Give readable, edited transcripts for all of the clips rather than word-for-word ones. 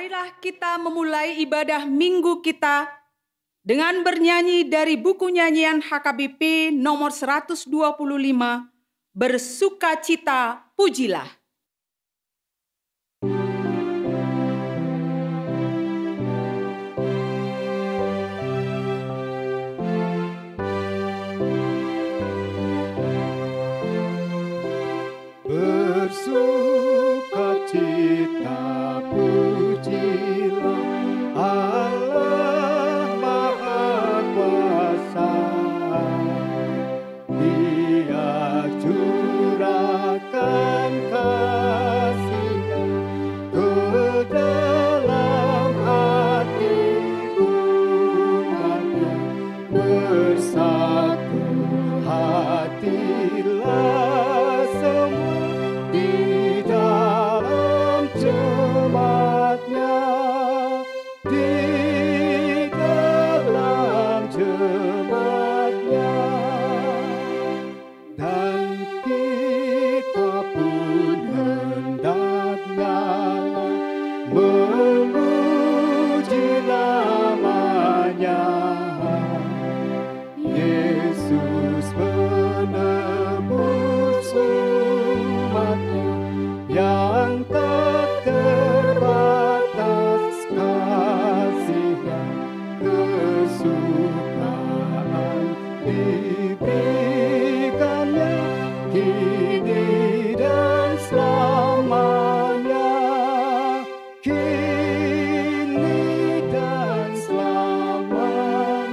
Marilah kita memulai ibadah minggu kita dengan bernyanyi dari buku nyanyian HKBP nomor 125, Bersukacita Pujilah. Bersukacita pujilah Allah Maha Kuasa, Dia curahkan kasih-Nya ke dalam hati umat-Nya. Bersatu hatilah semua di dalam jemaat-Nya, di dalam jemaat-Nya. Dan kita pun hendaknya memuji nama-Nya. Yesus penebus umat-Nya yang tak terbatas kasih-Nya, kesukaan diberikannya kini dan selamanya, kini dan selamanya.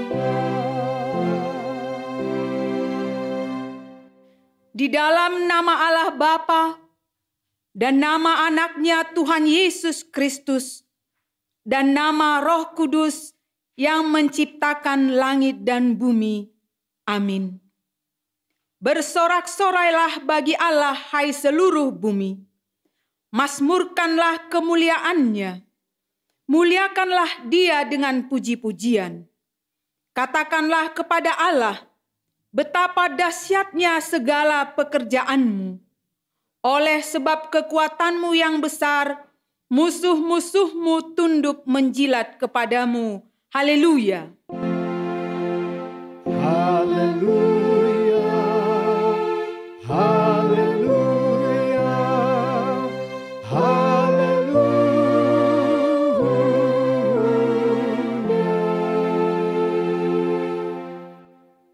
Di dalam nama Allah Bapa dan nama anaknya Tuhan Yesus Kristus dan nama Roh Kudus yang menciptakan langit dan bumi. Amin. Bersorak-sorailah bagi Allah, hai seluruh bumi. Mazmurkanlah kemuliaan-Nya. Muliakanlah Dia dengan puji-pujian. Katakanlah kepada Allah, betapa dahsyatnya segala pekerjaan-Mu. Oleh sebab kekuatan-Mu yang besar, musuh-musuh-Mu tunduk menjilat kepadamu. Haleluya. Haleluya, haleluya, haleluya.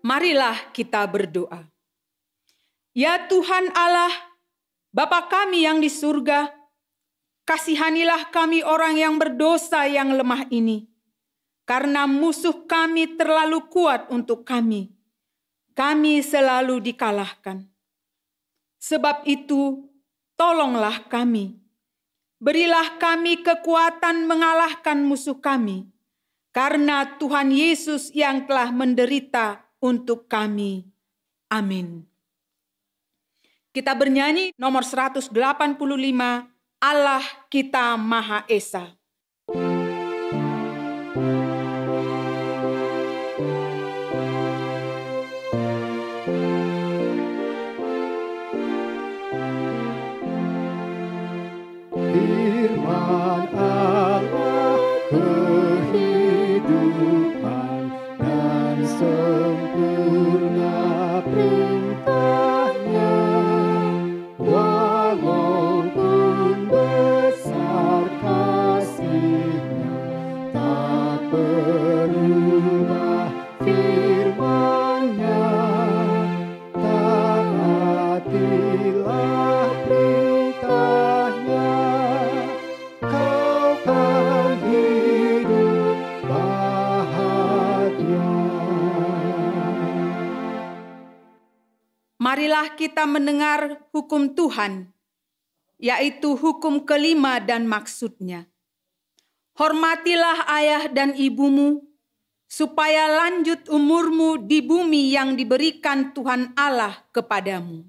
Marilah kita berdoa. Ya Tuhan Allah, Bapa kami yang di surga, kasihanilah kami orang yang berdosa yang lemah ini, karena musuh kami terlalu kuat untuk kami. Kami selalu dikalahkan. Sebab itu, tolonglah kami. Berilah kami kekuatan mengalahkan musuh kami, karena Tuhan Yesus yang telah menderita untuk kami. Amin. Kita bernyanyi nomor 185, Allah Kita Maha Esa. Firman Allah kehidupan dan sempurna perintah-Nya, walaupun besar kasih-Nya tak berubah firman-Nya. Taatilah perintah-Nya, kau kan hidup bahagia. Marilah kita mendengar hukum Tuhan, yaitu hukum kelima dan maksudnya. Hormatilah ayah dan ibumu, supaya lanjut umurmu di bumi yang diberikan Tuhan Allah kepadamu.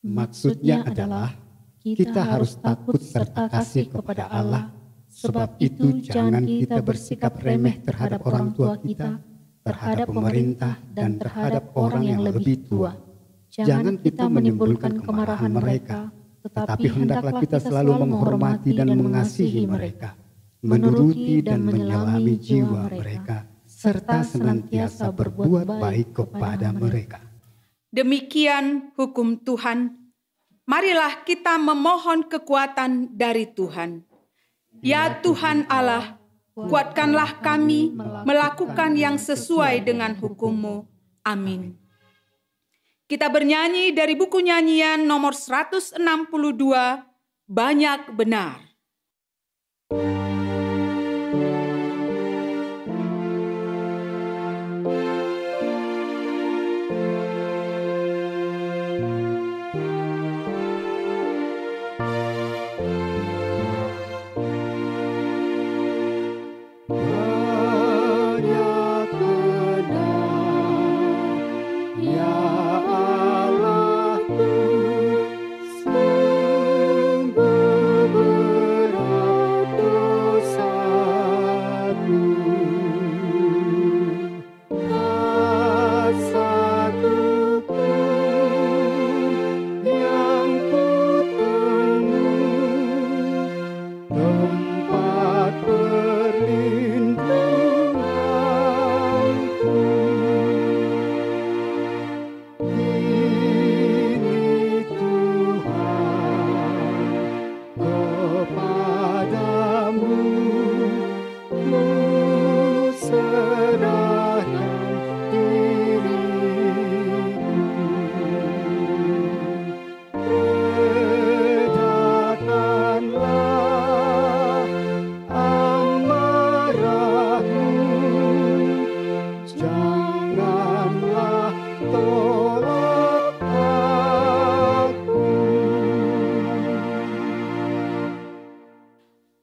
Maksudnya adalah kita harus takut serta kasih kepada Allah. Sebab itu jangan kita bersikap remeh terhadap orang tua kita, terhadap pemerintah, dan terhadap orang yang lebih tua. Jangan kita menimbulkan kemarahan mereka, tetapi hendaklah kita selalu menghormati dan mengasihi mereka. menuruti dan menyelami jiwa mereka, serta senantiasa berbuat baik kepada mereka. Demikian hukum Tuhan. Marilah kita memohon kekuatan dari Tuhan. Ya Tuhan Allah, kuatkanlah kami melakukan yang sesuai dengan hukum-Mu. Amin. Kita bernyanyi dari buku nyanyian nomor 162, Banyak Benar.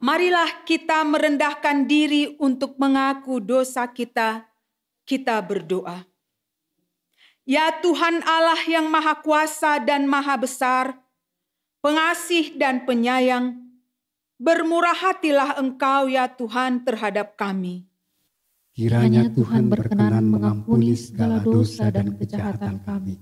Marilah kita merendahkan diri untuk mengaku dosa kita. Kita berdoa. Ya Tuhan Allah yang Maha Kuasa dan Maha Besar, pengasih dan penyayang, bermurah hatilah Engkau ya Tuhan terhadap kami. Kiranya Tuhan berkenan mengampuni segala dosa dan kejahatan kami.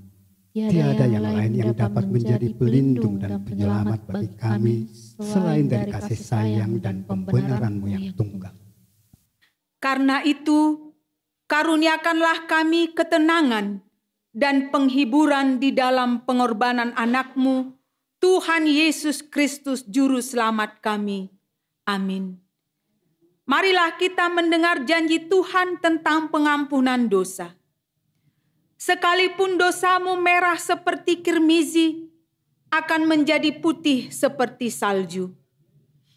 Tiada yang lain yang dapat menjadi pelindung dan penyelamat bagi kami selain dari kasih sayang dan pembenaran-Mu yang tunggal. Karena itu, karuniakanlah kami ketenangan dan penghiburan di dalam pengorbanan anak-Mu, Tuhan Yesus Kristus Juru Selamat kami. Amin. Marilah kita mendengar janji Tuhan tentang pengampunan dosa. Sekalipun dosamu merah seperti kirmizi, akan menjadi putih seperti salju.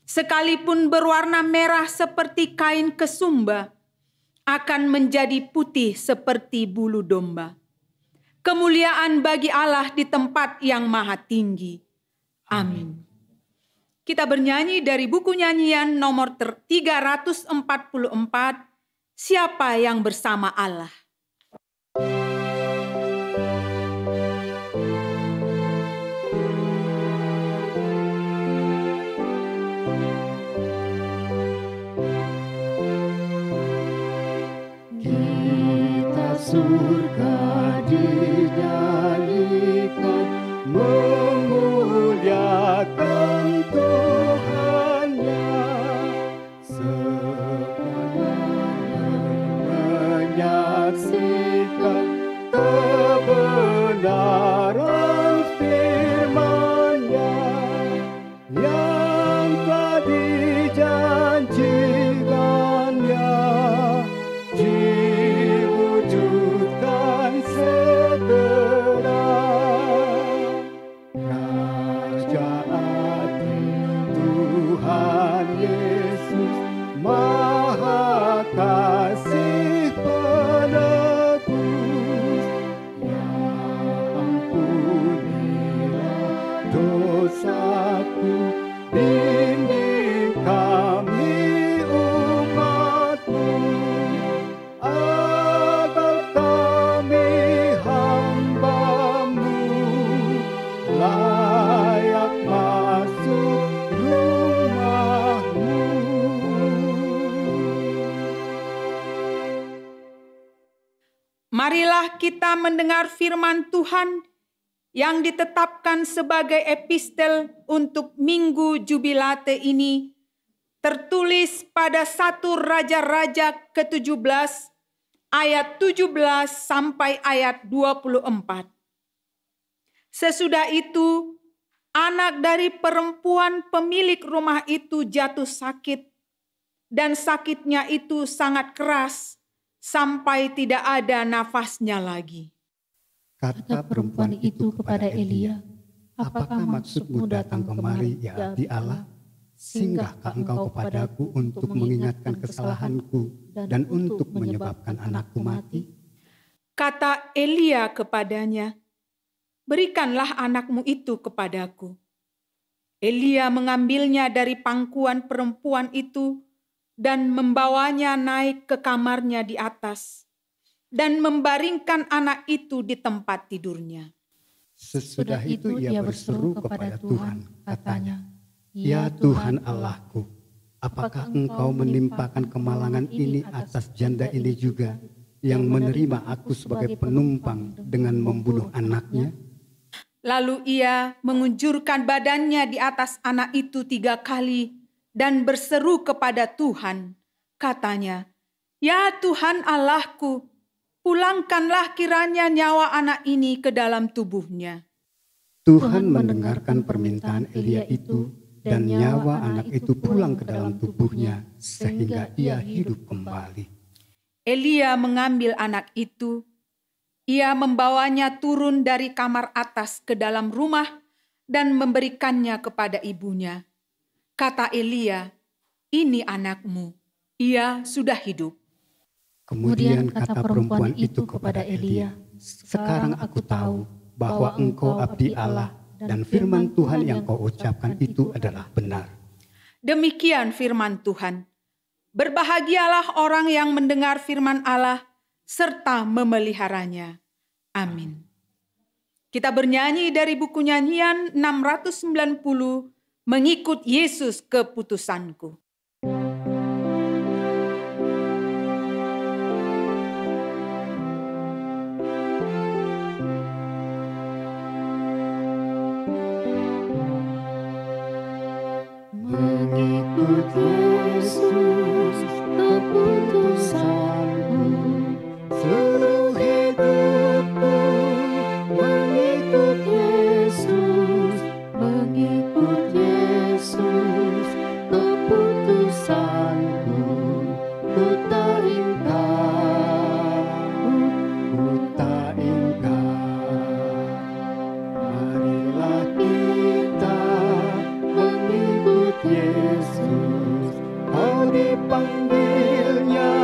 Sekalipun berwarna merah seperti kain kesumba, akan menjadi putih seperti bulu domba. Kemuliaan bagi Allah di tempat yang maha tinggi. Amin. Kita bernyanyi dari buku nyanyian nomor 344, Siapa yang bersama Allah. Surga dinyanyikan, memuliakan Tuhannya, supaya menyaksikan kebenaran firman-Nya yang telah dijanjikan-Nya. Marilah kita mendengar firman Tuhan yang ditetapkan sebagai epistel untuk Minggu Jubilate ini, tertulis pada 1 Raja-Raja ke-17 ayat 17 sampai ayat 24. Sesudah itu, anak dari perempuan pemilik rumah itu jatuh sakit, dan sakitnya itu sangat keras sampai tidak ada nafasnya lagi. Kata perempuan itu kepada Elia, "Apakah maksudmu datang kemari, ya abdi Allah? Singgahkah engkau kepadaku untuk mengingatkan kesalahanku dan untuk menyebabkan anakku mati?" Kata Elia kepadanya, "Berikanlah anakmu itu kepadaku." Elia mengambilnya dari pangkuan perempuan itu dan membawanya naik ke kamarnya di atas dan membaringkan anak itu di tempat tidurnya. Sesudah itu ia berseru kepada Tuhan, katanya, "Ya Tuhan Allahku, apakah engkau menimpakan kemalangan ini atas janda ini juga, yang menerima aku sebagai penumpang dengan membunuh anaknya?" Lalu ia mengunjurkan badannya di atas anak itu 3 kali dan berseru kepada Tuhan. Katanya, "Ya Tuhan Allahku, pulangkanlah kiranya nyawa anak ini ke dalam tubuhnya." Tuhan mendengarkan permintaan Elia itu, dan nyawa anak itu pulang ke dalam tubuhnya, sehingga ia hidup kembali. Elia mengambil anak itu, ia membawanya turun dari kamar atas ke dalam rumah dan memberikannya kepada ibunya. Kata Elia, "Ini anakmu, ia sudah hidup." Kemudian kata perempuan itu kepada Elia, "Sekarang aku tahu bahwa engkau abdi Allah, dan firman Tuhan yang kau ucapkan itu adalah benar." Demikian firman Tuhan. Berbahagialah orang yang mendengar firman Allah serta memeliharanya. Amin. Kita bernyanyi dari buku nyanyian 690, "Mengikut Yesus keputusanku." Mengikut Yesus keputusanku, seluruh hidupku. Mengikut Yesus, mengikut Yesus keputusanku. Ku tak ingkar, ku tak ingkar. Marilah kita mengikut Yesus, kau dipanggilnya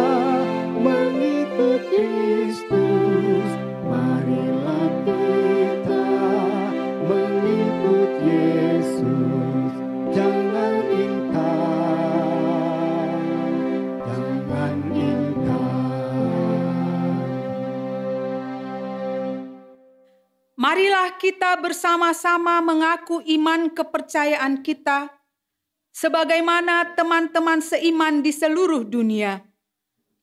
mengikut Kristus. Marilah kita mengikut Yesus, jangan ingkar, jangan ingkar. Marilah kita bersama-sama mengaku iman kepercayaan kita, sebagaimana teman-teman seiman di seluruh dunia.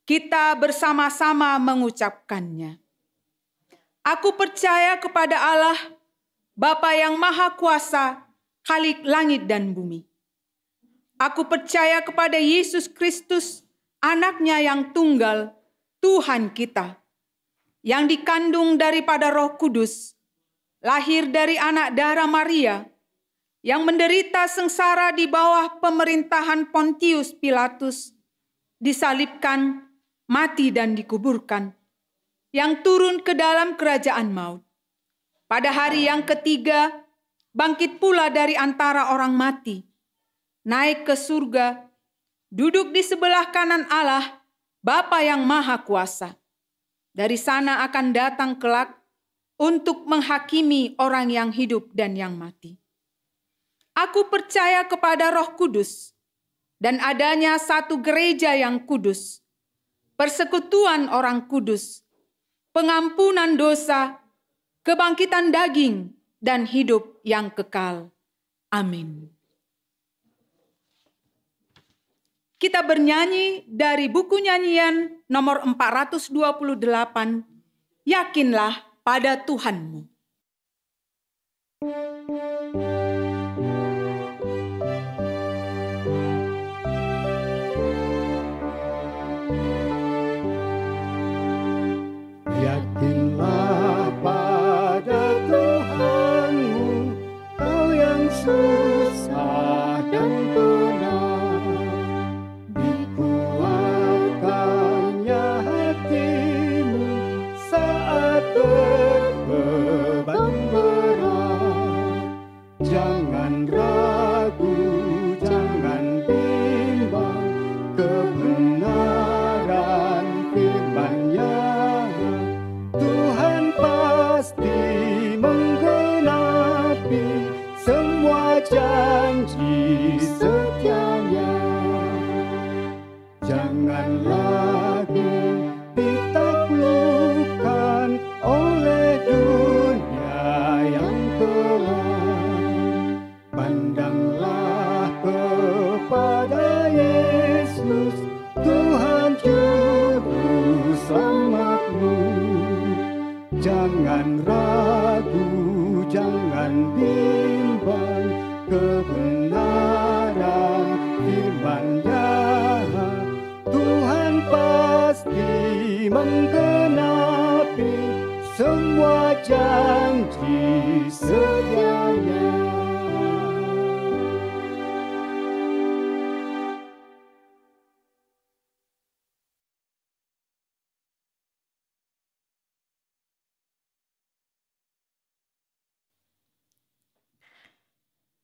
Kita bersama-sama mengucapkannya. Aku percaya kepada Allah, Bapa yang Maha Kuasa, Khalik langit dan bumi. Aku percaya kepada Yesus Kristus, Anaknya yang tunggal, Tuhan kita, yang dikandung daripada Roh Kudus, lahir dari anak darah Maria, yang menderita sengsara di bawah pemerintahan Pontius Pilatus, disalibkan, mati dan dikuburkan, yang turun ke dalam kerajaan maut. Pada hari yang ketiga, bangkit pula dari antara orang mati, naik ke surga, duduk di sebelah kanan Allah, Bapa yang Maha Kuasa. Dari sana akan datang kelak untuk menghakimi orang yang hidup dan yang mati. Aku percaya kepada Roh Kudus dan adanya satu gereja yang kudus, persekutuan orang kudus, pengampunan dosa, kebangkitan daging, dan hidup yang kekal. Amin. Kita bernyanyi dari buku nyanyian nomor 428, "Yakinlah pada Tuhanmu." Yakinlah pada Tuhanmu, kau yang susah dan benar. Dikuatkannya hatimu saat berbeban berat. Jangan ragu, jangan bimbang, kebenaran firman-Nya. Tuhan pasti menggenapi semua janji setia-Nya. Jangan lagi ditaklukkan oleh dunia yang gelap. Pandanglah kepada Yesus, Tuhan Juru Selamatmu. Jangan ragu, jangan bimbang, kebenaran firman-Nya. Tuhan pasti menggenapi semua janji setia-Nya.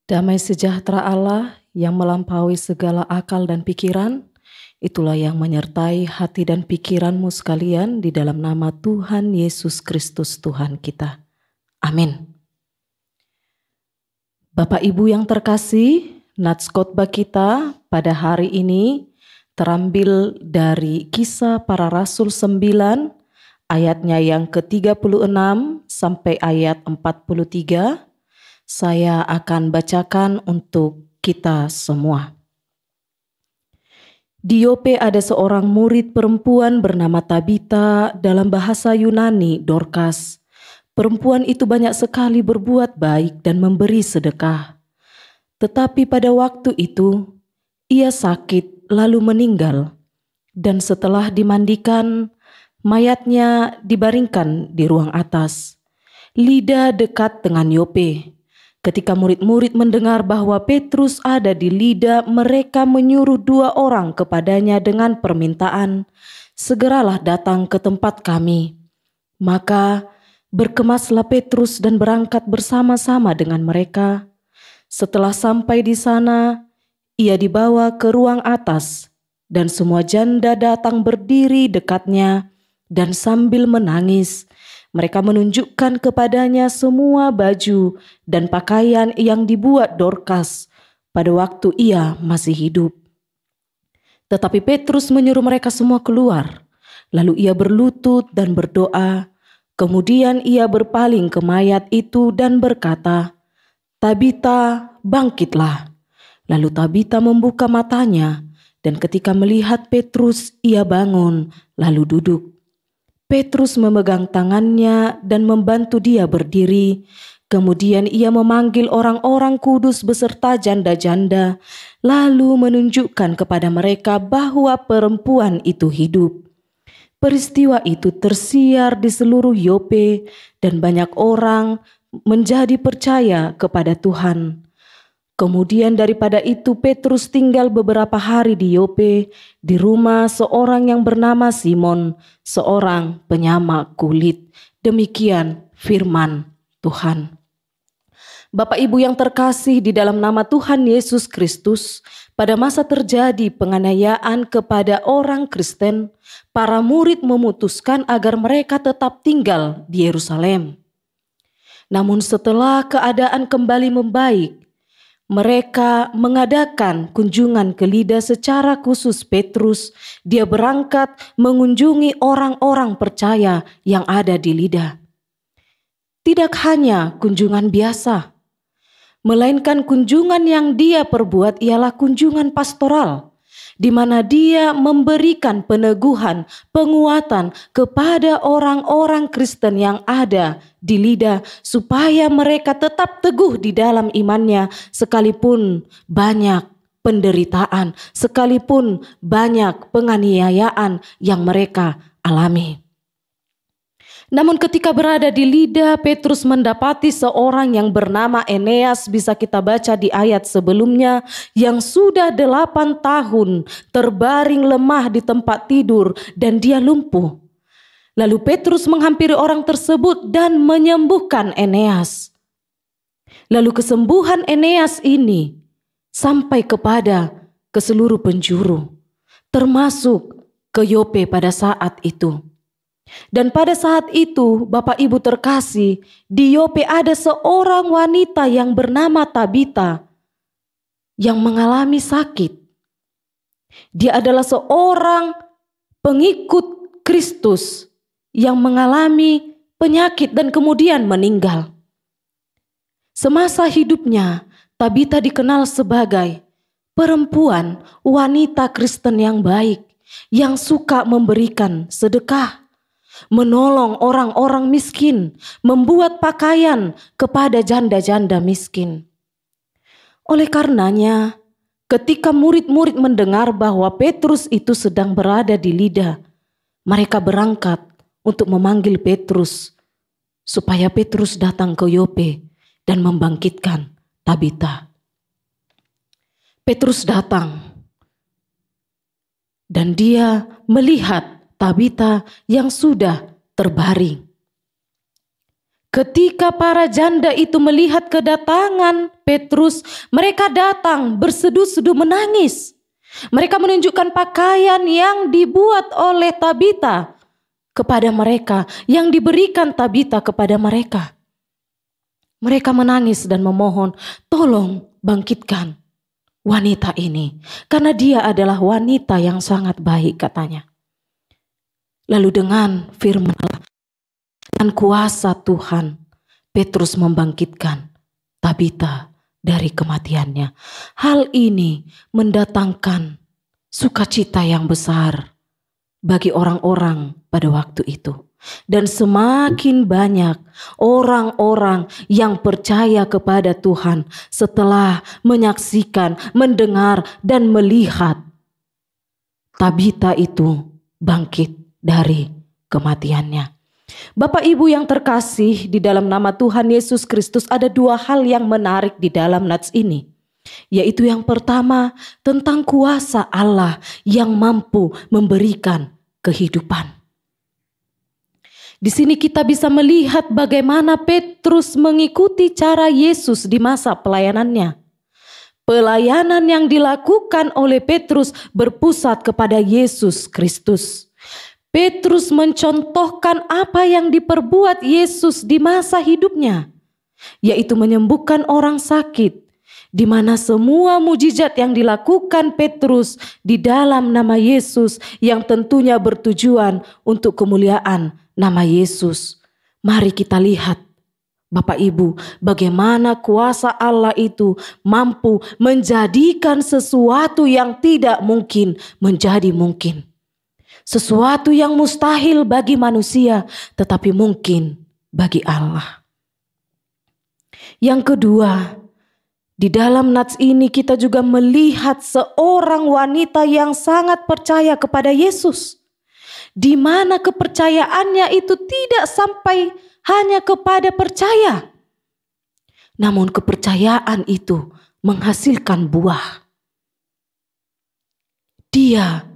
Damai sejahtera Allah yang melampaui segala akal dan pikiran, itulah yang menyertai hati dan pikiranmu sekalian di dalam nama Tuhan Yesus Kristus Tuhan kita. Amin. Bapak Ibu yang terkasih, nats khotbah kita pada hari ini terambil dari Kisah Para Rasul 9, ayatnya yang ke-36 sampai ayat 43. Saya akan bacakan untuk kita semua. Di Yope ada seorang murid perempuan bernama Tabita, dalam bahasa Yunani Dorcas. Perempuan itu banyak sekali berbuat baik dan memberi sedekah. Tetapi pada waktu itu, ia sakit lalu meninggal. Dan setelah dimandikan, mayatnya dibaringkan di ruang atas. Lida dekat dengan Yope. Ketika murid-murid mendengar bahwa Petrus ada di Lida, mereka menyuruh 2 orang kepadanya dengan permintaan, "Segeralah datang ke tempat kami." Maka berkemaslah Petrus dan berangkat bersama-sama dengan mereka. Setelah sampai di sana, ia dibawa ke ruang atas, dan semua janda datang berdiri dekatnya, dan sambil menangis, mereka menunjukkan kepadanya semua baju dan pakaian yang dibuat Dorcas pada waktu ia masih hidup. Tetapi Petrus menyuruh mereka semua keluar. Lalu ia berlutut dan berdoa. Kemudian ia berpaling ke mayat itu dan berkata, "Tabita, bangkitlah." Lalu Tabita membuka matanya, dan ketika melihat Petrus, ia bangun lalu duduk. Petrus memegang tangannya dan membantu dia berdiri. Kemudian ia memanggil orang-orang kudus beserta janda-janda, lalu menunjukkan kepada mereka bahwa perempuan itu hidup. Peristiwa itu tersiar di seluruh Yope, dan banyak orang menjadi percaya kepada Tuhan. Kemudian daripada itu Petrus tinggal beberapa hari di Yope, di rumah seorang yang bernama Simon, seorang penyamak kulit. Demikian firman Tuhan. Bapak Ibu yang terkasih di dalam nama Tuhan Yesus Kristus, pada masa terjadi penganiayaan kepada orang Kristen, para murid memutuskan agar mereka tetap tinggal di Yerusalem. Namun setelah keadaan kembali membaik, mereka mengadakan kunjungan ke Lida secara khusus Petrus. Dia berangkat mengunjungi orang-orang percaya yang ada di Lida. Tidak hanya kunjungan biasa, melainkan kunjungan yang dia perbuat ialah kunjungan pastoral, di mana dia memberikan peneguhan, penguatan kepada orang-orang Kristen yang ada di Lida, supaya mereka tetap teguh di dalam imannya, sekalipun banyak penderitaan, sekalipun banyak penganiayaan yang mereka alami. Namun ketika berada di Lida, Petrus mendapati seorang yang bernama Eneas, bisa kita baca di ayat sebelumnya, yang sudah 8 tahun terbaring lemah di tempat tidur dan dia lumpuh. Lalu Petrus menghampiri orang tersebut dan menyembuhkan Eneas. Lalu kesembuhan Eneas ini sampai ke seluruh penjuru, termasuk ke Yope pada saat itu. Dan pada saat itu, Bapak Ibu terkasih, di Yope ada seorang wanita yang bernama Tabita yang mengalami sakit. Dia adalah seorang pengikut Kristus yang mengalami penyakit dan kemudian meninggal. Semasa hidupnya, Tabita dikenal sebagai perempuan, wanita Kristen yang baik, yang suka memberikan sedekah, menolong orang-orang miskin, membuat pakaian kepada janda-janda miskin. Oleh karenanya, ketika murid-murid mendengar bahwa Petrus itu sedang berada di Lida, mereka berangkat untuk memanggil Petrus, supaya Petrus datang ke Yope dan membangkitkan Tabita. Petrus datang dan dia melihat Tabita yang sudah terbaring. Ketika para janda itu melihat kedatangan Petrus, mereka datang bersedu-sedu menangis. Mereka menunjukkan pakaian yang dibuat oleh Tabita kepada mereka, yang diberikan Tabita kepada mereka. Mereka menangis dan memohon, tolong bangkitkan wanita ini, karena dia adalah wanita yang sangat baik, katanya. Lalu dengan firman Allah dan kuasa Tuhan, Petrus membangkitkan Tabita dari kematiannya. Hal ini mendatangkan sukacita yang besar bagi orang-orang pada waktu itu. Dan semakin banyak orang-orang yang percaya kepada Tuhan setelah menyaksikan, mendengar, dan melihat Tabita itu bangkit dari kematiannya. Bapak Ibu yang terkasih, di dalam nama Tuhan Yesus Kristus ada 2 hal yang menarik di dalam nats ini. Yaitu yang pertama, tentang kuasa Allah yang mampu memberikan kehidupan. Di sini kita bisa melihat bagaimana Petrus mengikuti cara Yesus di masa pelayanannya. Pelayanan yang dilakukan oleh Petrus berpusat kepada Yesus Kristus. Petrus mencontohkan apa yang diperbuat Yesus di masa hidupnya, yaitu menyembuhkan orang sakit, di mana semua mujizat yang dilakukan Petrus di dalam nama Yesus yang tentunya bertujuan untuk kemuliaan nama Yesus. Mari kita lihat, Bapak Ibu, bagaimana kuasa Allah itu mampu menjadikan sesuatu yang tidak mungkin menjadi mungkin. Sesuatu yang mustahil bagi manusia, tetapi mungkin bagi Allah. Yang kedua, di dalam nats ini kita juga melihat seorang wanita yang sangat percaya kepada Yesus, di mana kepercayaannya itu tidak sampai hanya kepada percaya, namun kepercayaan itu menghasilkan buah. Dia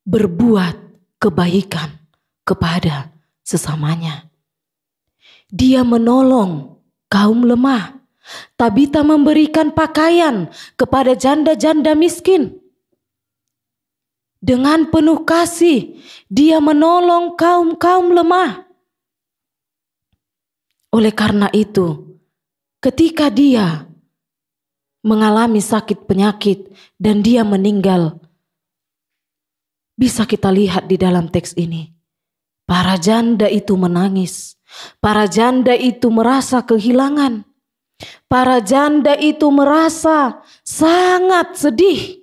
berbuat kebaikan kepada sesamanya. Dia menolong kaum lemah. Tabita memberikan pakaian kepada janda-janda miskin. Dengan penuh kasih, dia menolong kaum-kaum lemah. Oleh karena itu, ketika dia mengalami sakit penyakit dan dia meninggal, bisa kita lihat di dalam teks ini, para janda itu menangis, para janda itu merasa kehilangan, para janda itu merasa sangat sedih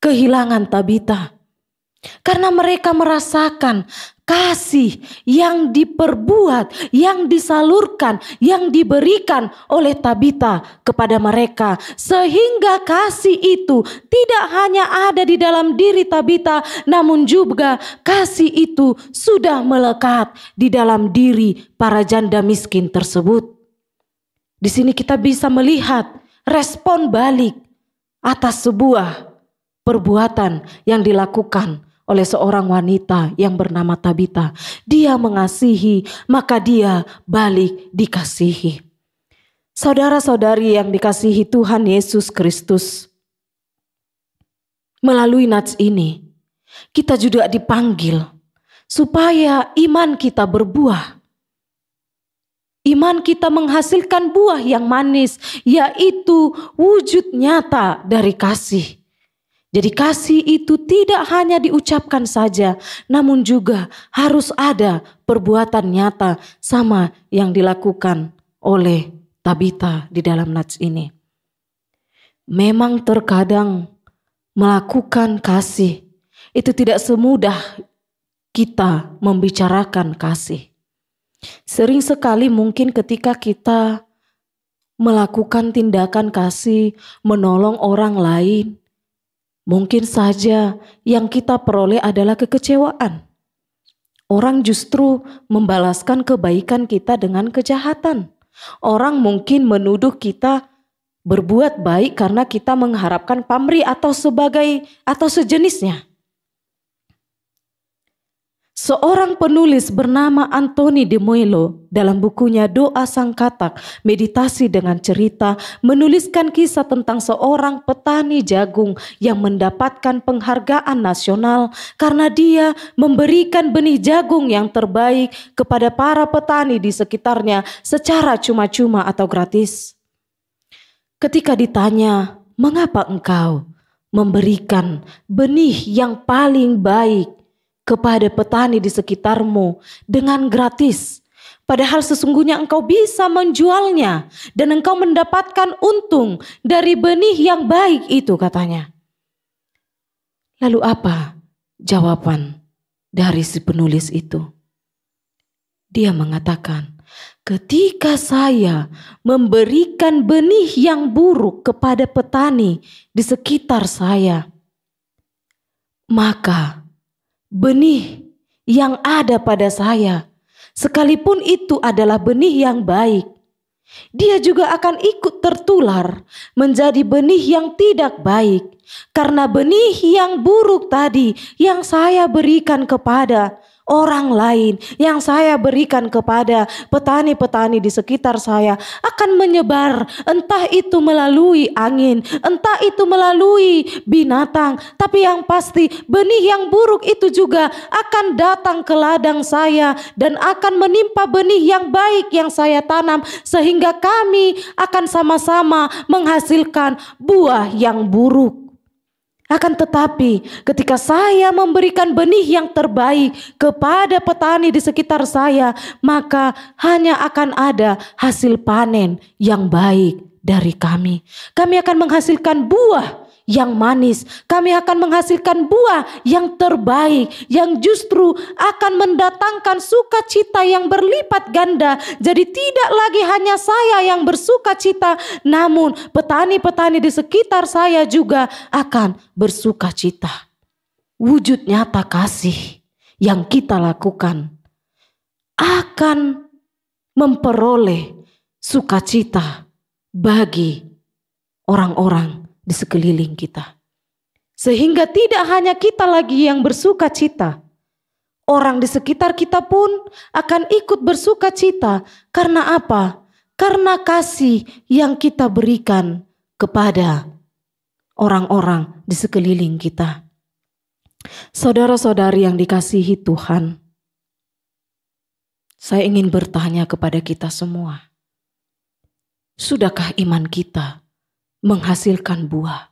kehilangan Tabita, karena mereka merasakan kasih yang diperbuat, yang disalurkan, yang diberikan oleh Tabita kepada mereka. Sehingga kasih itu tidak hanya ada di dalam diri Tabita, namun juga kasih itu sudah melekat di dalam diri para janda miskin tersebut. Di sini kita bisa melihat respon balik atas sebuah perbuatan yang dilakukan oleh seorang wanita yang bernama Tabita. Dia mengasihi, maka dia balik dikasihi. Saudara-saudari yang dikasihi Tuhan Yesus Kristus, melalui nats ini kita juga dipanggil supaya iman kita berbuah. Iman kita menghasilkan buah yang manis, yaitu wujud nyata dari kasih. Jadi kasih itu tidak hanya diucapkan saja, namun juga harus ada perbuatan nyata sama yang dilakukan oleh Tabita di dalam nats ini. Memang terkadang melakukan kasih itu tidak semudah kita membicarakan kasih. Sering sekali mungkin ketika kita melakukan tindakan kasih, menolong orang lain, mungkin saja yang kita peroleh adalah kekecewaan. Orang justru membalaskan kebaikan kita dengan kejahatan. Orang mungkin menuduh kita berbuat baik karena kita mengharapkan pamrih atau sejenisnya. Seorang penulis bernama Anthony de Mello dalam bukunya Doa Sang Katak, Meditasi dengan Cerita, menuliskan kisah tentang seorang petani jagung yang mendapatkan penghargaan nasional karena dia memberikan benih jagung yang terbaik kepada para petani di sekitarnya secara cuma-cuma atau gratis. Ketika ditanya, "Mengapa engkau memberikan benih yang paling baik kepada petani di sekitarmu dengan gratis, padahal sesungguhnya engkau bisa menjualnya dan engkau mendapatkan untung dari benih yang baik itu," katanya. Lalu apa jawaban dari si penulis itu? Dia mengatakan, ketika saya memberikan benih yang buruk kepada petani di sekitar saya, maka benih yang ada pada saya, sekalipun itu adalah benih yang baik, dia juga akan ikut tertular menjadi benih yang tidak baik. Karena benih yang buruk tadi yang saya berikan kepada orang lain, yang saya berikan kepada petani-petani di sekitar saya akan menyebar, entah itu melalui angin, entah itu melalui binatang, tapi yang pasti benih yang buruk itu juga akan datang ke ladang saya dan akan menimpa benih yang baik yang saya tanam, sehingga kami akan sama-sama menghasilkan buah yang buruk. Akan tetapi ketika saya memberikan benih yang terbaik kepada petani di sekitar saya, maka hanya akan ada hasil panen yang baik dari kami. Kami akan menghasilkan buah yang manis, kami akan menghasilkan buah yang terbaik, yang justru akan mendatangkan sukacita yang berlipat ganda. Jadi tidak lagi hanya saya yang bersukacita, namun petani-petani di sekitar saya juga akan bersukacita. Wujud nyata kasih yang kita lakukan akan memperoleh sukacita bagi orang-orang di sekeliling kita. Sehingga tidak hanya kita lagi yang bersukacita, orang di sekitar kita pun akan ikut bersukacita. Karena apa? Karena kasih yang kita berikan kepada orang-orang di sekeliling kita. Saudara-saudari yang dikasihi Tuhan, saya ingin bertanya kepada kita semua. Sudahkah iman kita menghasilkan buah?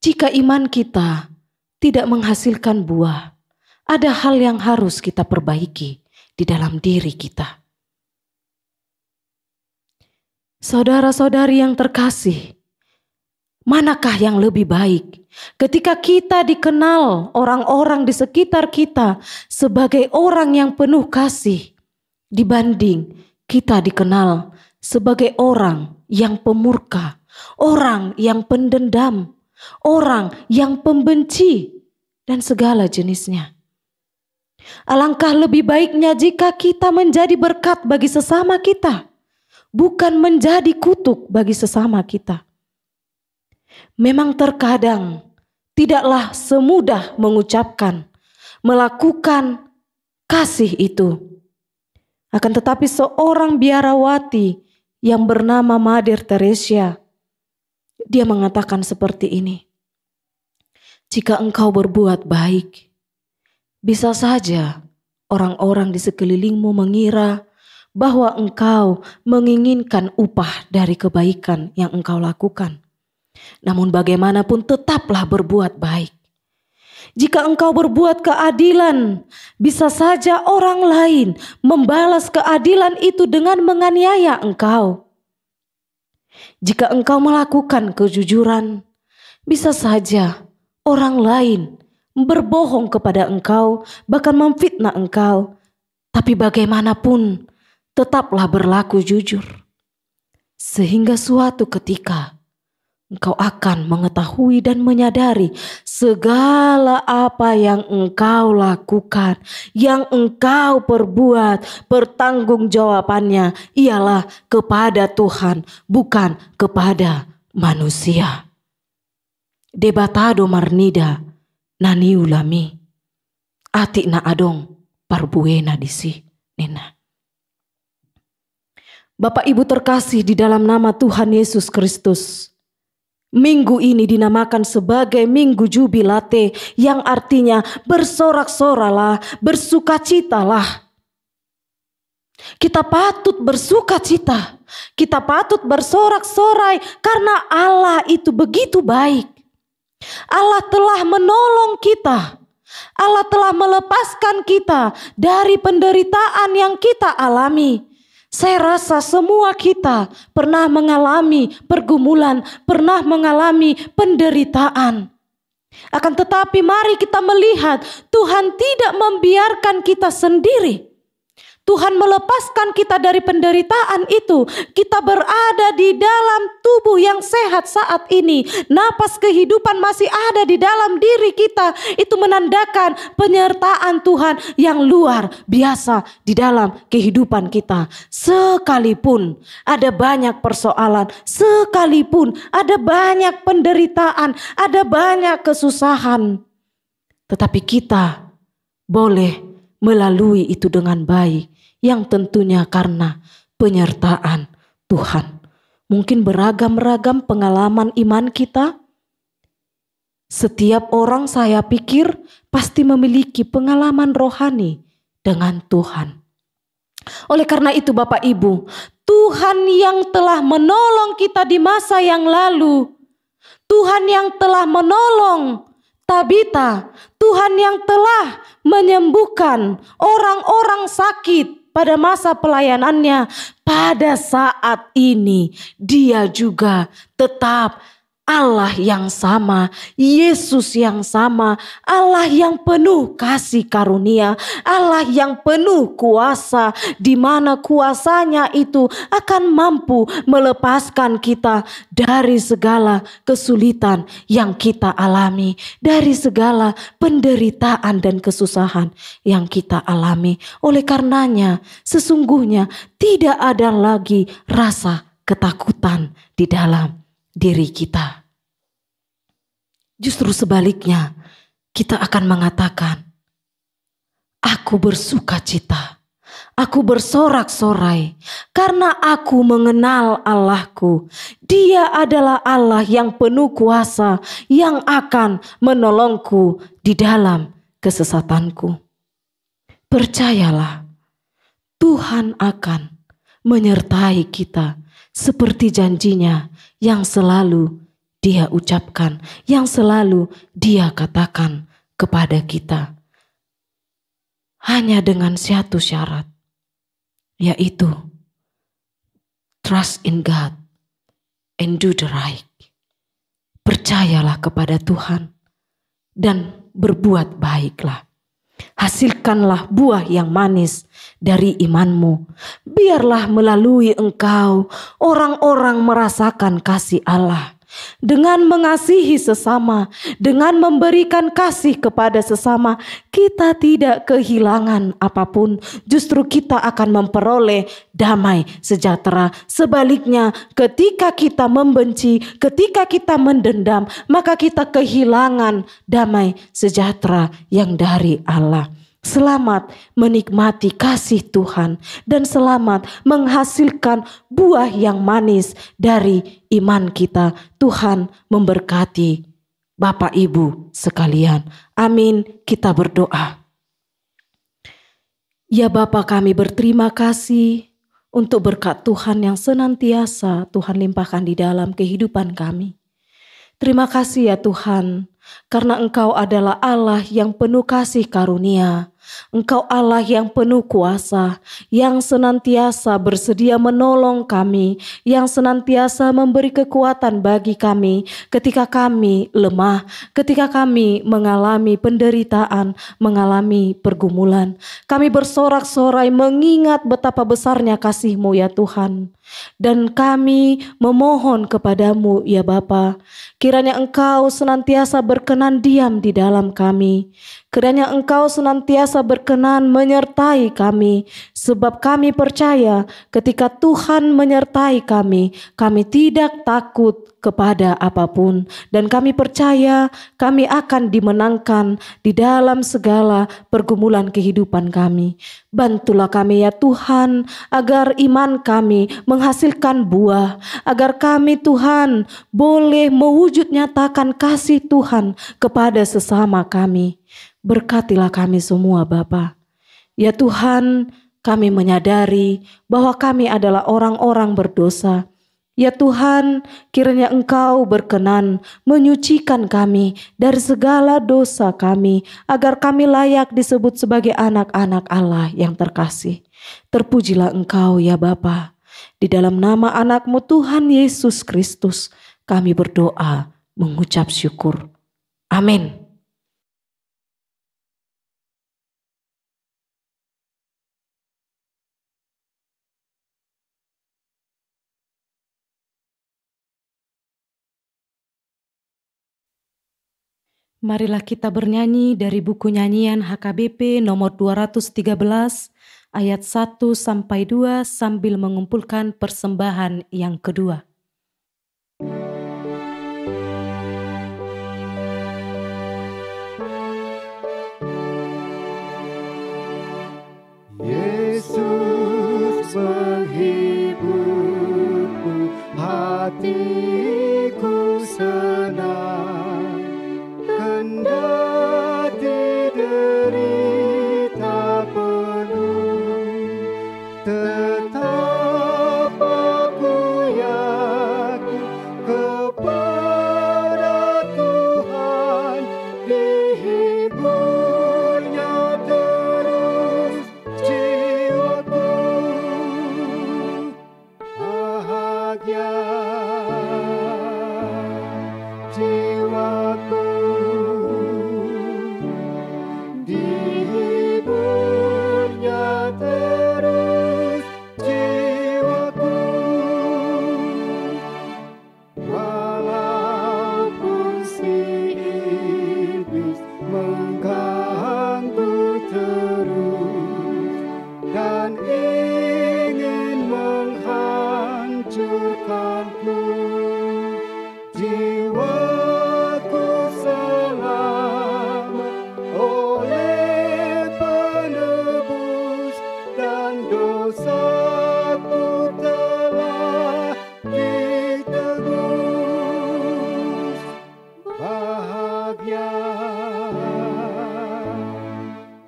Jika iman kita tidak menghasilkan buah, ada hal yang harus kita perbaiki di dalam diri kita. Saudara-saudari yang terkasih, Manakah yang lebih baik ketika kita dikenal orang-orang di sekitar kita sebagai orang yang penuh kasih dibanding kita dikenal sebagai orang yang pemurka, orang yang pendendam, orang yang pembenci dan segala jenisnya. Alangkah lebih baiknya jika kita menjadi berkat bagi sesama kita, bukan menjadi kutuk bagi sesama kita. Memang terkadang tidaklah semudah mengucapkan, melakukan kasih itu. Akan tetapi seorang biarawati yang bernama Mother Teresa, dia mengatakan seperti ini. Jika engkau berbuat baik, bisa saja orang-orang di sekelilingmu mengira bahwa engkau menginginkan upah dari kebaikan yang engkau lakukan. Namun bagaimanapun tetaplah berbuat baik. Jika engkau berbuat keadilan, bisa saja orang lain membalas keadilan itu dengan menganiaya engkau. Jika engkau melakukan kejujuran, bisa saja orang lain berbohong kepada engkau, bahkan memfitnah engkau. Tapi bagaimanapun tetaplah berlaku jujur. Sehingga suatu ketika engkau akan mengetahui dan menyadari segala apa yang engkau lakukan, yang engkau perbuat, pertanggungjawabannya ialah kepada Tuhan, bukan kepada manusia. Debatado marnida nani ulami ati na adong parbuena disi nena. Bapak Ibu terkasih di dalam nama Tuhan Yesus Kristus, minggu ini dinamakan sebagai Minggu Jubilate, yang artinya bersorak-soralah, bersukacitalah. Kita patut bersukacita, kita patut bersorak-sorai karena Allah itu begitu baik. Allah telah menolong kita. Allah telah melepaskan kita dari penderitaan yang kita alami. Saya rasa semua kita pernah mengalami pergumulan, pernah mengalami penderitaan. Akan tetapi mari kita melihat Tuhan tidak membiarkan kita sendiri. Tuhan melepaskan kita dari penderitaan itu. Kita berada di dalam tubuh yang sehat saat ini. Napas kehidupan masih ada di dalam diri kita. Itu menandakan penyertaan Tuhan yang luar biasa di dalam kehidupan kita. Sekalipun ada banyak persoalan, sekalipun ada banyak penderitaan, ada banyak kesusahan, tetapi kita boleh melalui itu dengan baik. Yang tentunya karena penyertaan Tuhan. Mungkin beragam-ragam pengalaman iman kita. Setiap orang saya pikir pasti memiliki pengalaman rohani dengan Tuhan. Oleh karena itu Bapak Ibu, Tuhan yang telah menolong kita di masa yang lalu, Tuhan yang telah menolong Tabita, Tuhan yang telah menyembuhkan orang-orang sakit pada masa pelayanannya, pada saat ini Dia juga tetap Allah yang sama, Yesus yang sama, Allah yang penuh kasih karunia, Allah yang penuh kuasa, di mana kuasanya itu akan mampu melepaskan kita dari segala kesulitan yang kita alami, dari segala penderitaan dan kesusahan yang kita alami. Oleh karenanya, sesungguhnya tidak ada lagi rasa ketakutan di dalam diri kita. Justru sebaliknya, kita akan mengatakan, aku bersuka cita, aku bersorak-sorai karena aku mengenal Allahku. Dia adalah Allah yang penuh kuasa, yang akan menolongku di dalam kesesatanku. Percayalah, Tuhan akan menyertai kita seperti janjinya yang selalu Dia ucapkan, yang selalu Dia katakan kepada kita. Hanya dengan satu syarat, yaitu trust in God and do the right. Percayalah kepada Tuhan dan berbuat baiklah. Hasilkanlah buah yang manis dari imanmu. Biarlah melalui engkau orang-orang merasakan kasih Allah. Dengan mengasihi sesama, dengan memberikan kasih kepada sesama, kita tidak kehilangan apapun. Justru kita akan memperoleh damai sejahtera. Sebaliknya, ketika kita membenci, ketika kita mendendam, maka kita kehilangan damai sejahtera yang dari Allah. Selamat menikmati kasih Tuhan dan selamat menghasilkan buah yang manis dari iman kita. Tuhan memberkati Bapak Ibu sekalian. Amin. Kita berdoa. Ya Bapa, kami berterima kasih untuk berkat Tuhan yang senantiasa Tuhan limpahkan di dalam kehidupan kami. Terima kasih ya Tuhan, karena Engkau adalah Allah yang penuh kasih karunia. Engkau Allah yang penuh kuasa, yang senantiasa bersedia menolong kami, yang senantiasa memberi kekuatan bagi kami ketika kami lemah, ketika kami mengalami penderitaan, mengalami pergumulan. Kami bersorak-sorai mengingat betapa besarnya kasih-Mu ya Tuhan. Dan kami memohon kepadamu ya Bapa, kiranya Engkau senantiasa berkenan diam di dalam kami. Kiranya Engkau senantiasa berkenan menyertai kami, sebab kami percaya ketika Tuhan menyertai kami, kami tidak takut kepada apapun. Dan kami percaya kami akan dimenangkan di dalam segala pergumulan kehidupan kami. Bantulah kami ya Tuhan, agar iman kami menghasilkan buah, agar kami Tuhan boleh mewujud nyatakan kasih Tuhan kepada sesama kami. Berkatilah kami semua Bapa. Ya Tuhan, kami menyadari bahwa kami adalah orang-orang berdosa. Ya Tuhan, kiranya Engkau berkenan menyucikan kami dari segala dosa kami, agar kami layak disebut sebagai anak-anak Allah yang terkasih. Terpujilah Engkau ya Bapa. Di dalam nama anak-Mu Tuhan Yesus Kristus, kami berdoa mengucap syukur. Amin. Marilah kita bernyanyi dari buku nyanyian HKBP nomor 213 ayat 1-2 sambil mengumpulkan persembahan yang kedua. Yesus menghiburku, hatiku senang. Kendati derita penuh, tetap aku yakin kepada Tuhan, dihiburnya terus jiwaku. Bahagia jiwaku, dihiburnya terus jiwaku. Walaupun si iblis mengganggu terus dan ingin menghancurkanku, jiwaku selamat oleh penebus dan dosaku telah ditebus. Bahagia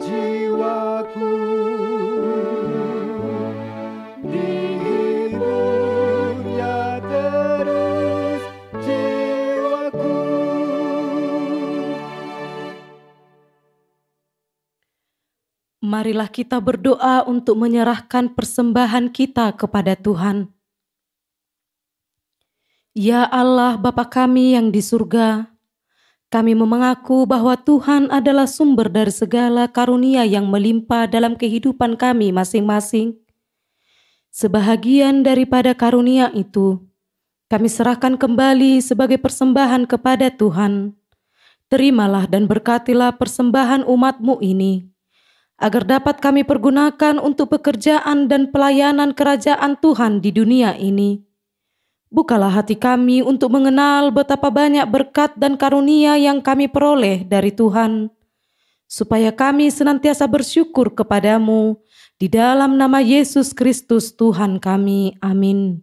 jiwaku, dihiburnya terus jiwaku. Marilah kita berdoa untuk menyerahkan persembahan kita kepada Tuhan. Ya Allah Bapa kami yang di surga, kami mengaku bahwa Tuhan adalah sumber dari segala karunia yang melimpah dalam kehidupan kami masing-masing. Sebahagian daripada karunia itu, kami serahkan kembali sebagai persembahan kepada Tuhan. Terimalah dan berkatilah persembahan umat-Mu ini, agar dapat kami pergunakan untuk pekerjaan dan pelayanan kerajaan Tuhan di dunia ini. Bukalah hati kami untuk mengenal betapa banyak berkat dan karunia yang kami peroleh dari Tuhan, supaya kami senantiasa bersyukur kepadamu di dalam nama Yesus Kristus Tuhan kami. Amin.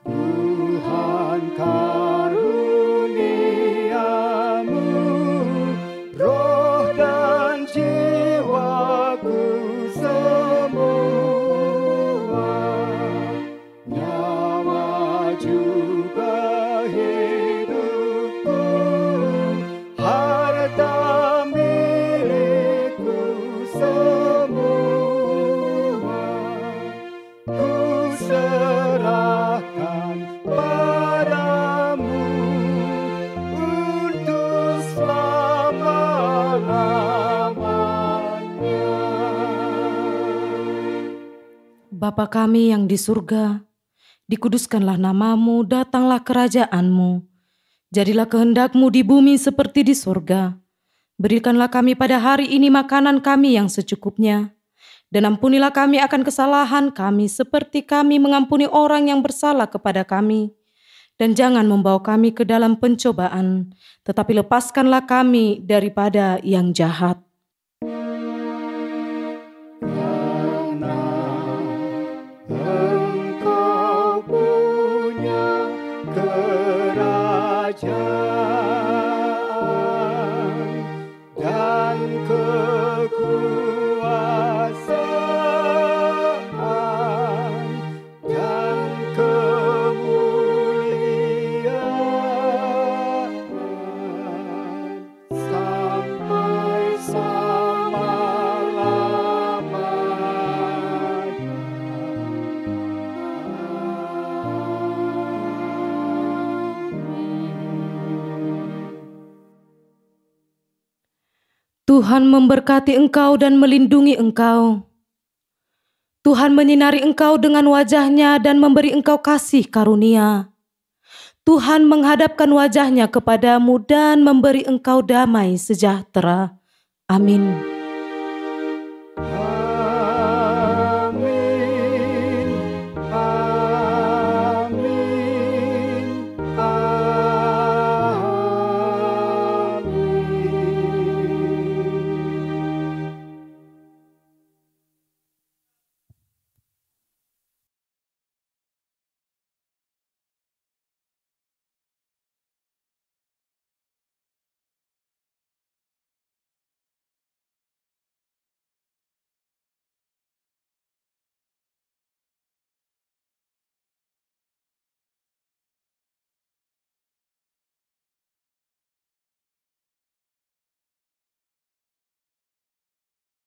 Tuhan karuniamu, roh dan jiwaku semua, nyawa juga hidupku, harta milikku semua, ku serahkan padamu untuk selama-lamanya. Bapa kami yang di surga, dikuduskanlah namamu, datanglah kerajaanmu. Jadilah kehendak-Mu di bumi seperti di surga. Berikanlah kami pada hari ini makanan kami yang secukupnya. Dan ampunilah kami akan kesalahan kami seperti kami mengampuni orang yang bersalah kepada kami. Dan jangan membawa kami ke dalam pencobaan, tetapi lepaskanlah kami daripada yang jahat. Karena Engkau punya kerajaan dan kekuasaan dan kemuliaan sampai Tuhan memberkati engkau dan melindungi engkau. Tuhan menyinari engkau dengan wajah-Nya dan memberi engkau kasih karunia. Tuhan menghadapkan wajah-Nya kepadamu dan memberi engkau damai sejahtera. Amin.